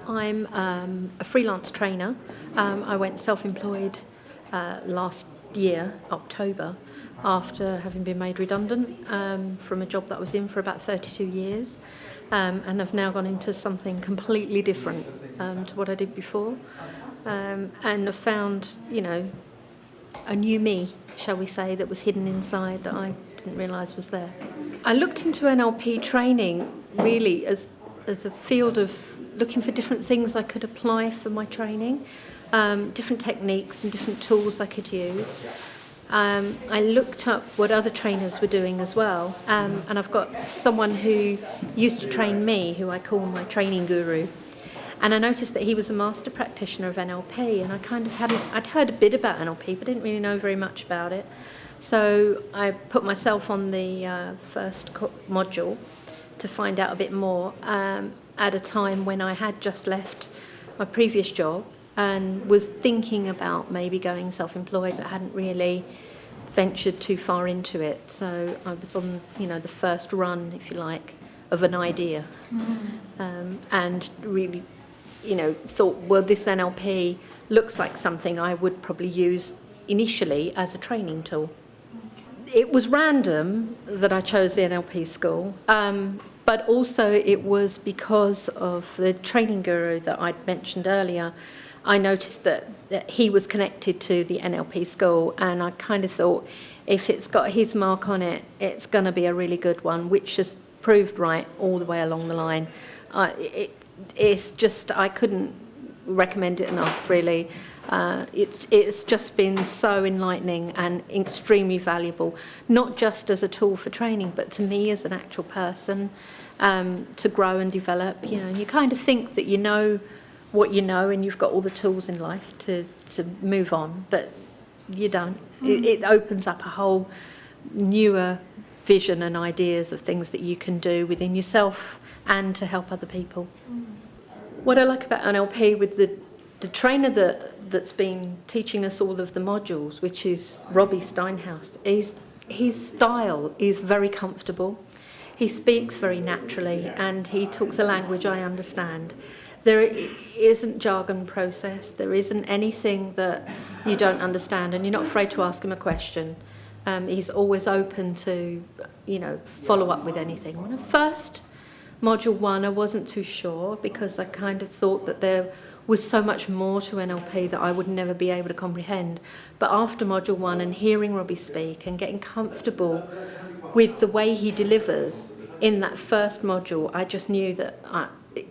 I'm a freelance trainer. I went self-employed last year, October, after having been made redundant from a job that I was in for about 32 years, and I've now gone into something completely different to what I did before, and I've found, a new me, shall we say, that was hidden inside that I didn't realise was there. I looked into NLP training really as a field of looking for different things I could apply for my training, different techniques and different tools I could use. I looked up what other trainers were doing as well, and I've got someone who used to train me, who I call my training guru, and I noticed that he was a master practitioner of NLP, and I'd heard a bit about NLP but didn't really know very much about it. So I put myself on the first module to find out a bit more, at a time when I had just left my previous job and was thinking about maybe going self-employed, but hadn't really ventured too far into it. So I was on, the first run, if you like, of an idea, and really, thought, well, this NLP looks like something I would probably use initially as a training tool. It was random that I chose the NLP school. But also it was because of the training guru that I'd mentioned earlier. I noticed that he was connected to the NLP school, and I kind of thought, if it's got his mark on it, it's going to be a really good one, which has proved right all the way along the line. It's just, I couldn't recommend it enough, really. It's just been so enlightening and extremely valuable, not just as a tool for training, but to me as an actual person, to grow and develop. And you kind of think that you know what you know and you've got all the tools in life to move on, but you don't. It opens up a whole newer vision and ideas of things that you can do within yourself and to help other people. What I like about NLP with the trainer that's been teaching us all of the modules, which is Robbie Steinhaus, is his style is very comfortable. He speaks very naturally and he talks a language I understand. There isn't jargon process, there isn't anything that you don't understand, and you're not afraid to ask him a question. He's always open to, follow up with anything. When I first Module 1, I wasn't too sure because I kind of thought that there was so much more to NLP that I would never be able to comprehend. But after Module 1 and hearing Robbie speak and getting comfortable with the way he delivers in that first module, I just knew that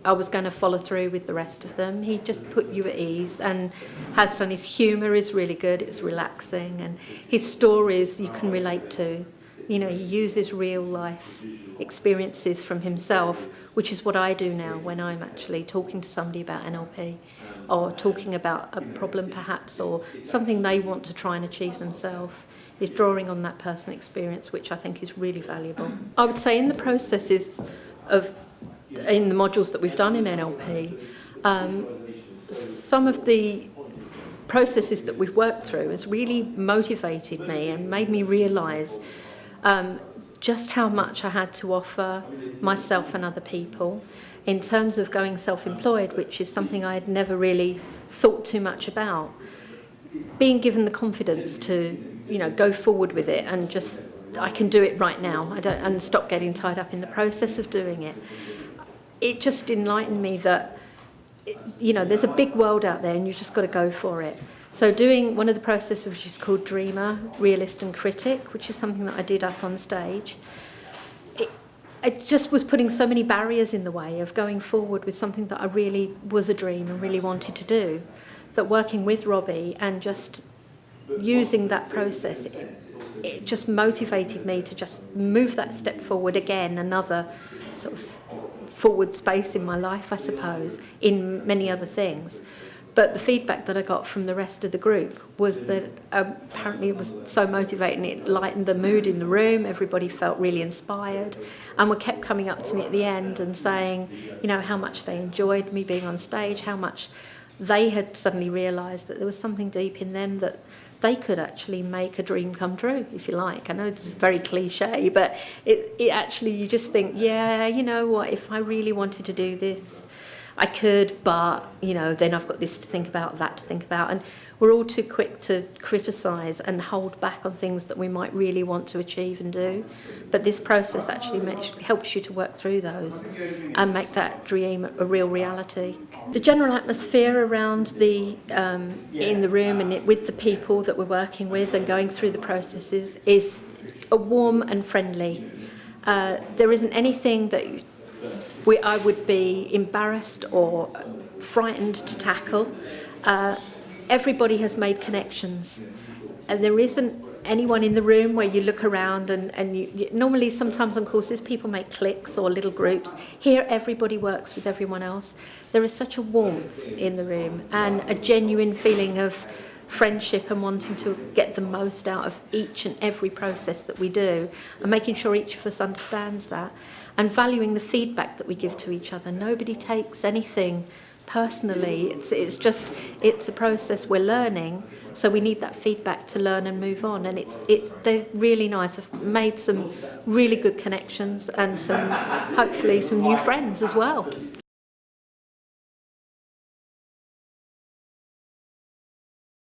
I was going to follow through with the rest of them. He just put you at ease and has done. His humour is really good, it's relaxing, and his stories you can relate to. He uses real life experiences from himself, which is what I do now when I'm actually talking to somebody about NLP or talking about a problem perhaps or something they want to try and achieve themselves, is drawing on that personal experience, which I think is really valuable. I would say in the processes in the modules that we've done in NLP, some of the processes that we've worked through has really motivated me and made me realise just how much I had to offer myself and other people in terms of going self-employed, which is something I had never really thought too much about. Being given the confidence to, go forward with it and just, I can do it right now, and stop getting tied up in the process of doing it. It just enlightened me that, there's a big world out there and you've just got to go for it. So doing one of the processes which is called Dreamer, Realist and Critic, which is something that I did up on stage, it just was putting so many barriers in the way of going forward with something that I really was a dream and really wanted to do, that working with Robbie and just using that process, it just motivated me to just move that step forward again, another sort of forward space in my life, I suppose, in many other things. But the feedback that I got from the rest of the group was that apparently it was so motivating, it lightened the mood in the room, everybody felt really inspired, and were kept coming up to me at the end and saying, how much they enjoyed me being on stage, how much they had suddenly realised that there was something deep in them that they could actually make a dream come true, if you like. I know it's very cliche, but it actually, you just think, yeah, you know what, if I really wanted to do this, I could, but, you know, then I've got this to think about, that to think about. And we're all too quick to criticise and hold back on things that we might really want to achieve and do. But this process actually helps you to work through those and make that dream a real reality. The general atmosphere around in the room and with the people that we're working with and going through the processes is warm and friendly. There isn't anything that I would be embarrassed or frightened to tackle. Everybody has made connections, and there isn't anyone in the room where you look around and you normally sometimes on courses people make cliques or little groups. Here everybody works with everyone else. There is such a warmth in the room and a genuine feeling of friendship and wanting to get the most out of each and every process that we do, and making sure each of us understands that and valuing the feedback that we give to each other. Nobody takes anything personally. It's a process we're learning, so we need that feedback to learn and move on. And they're really nice. I've made some really good connections and hopefully some new friends as well.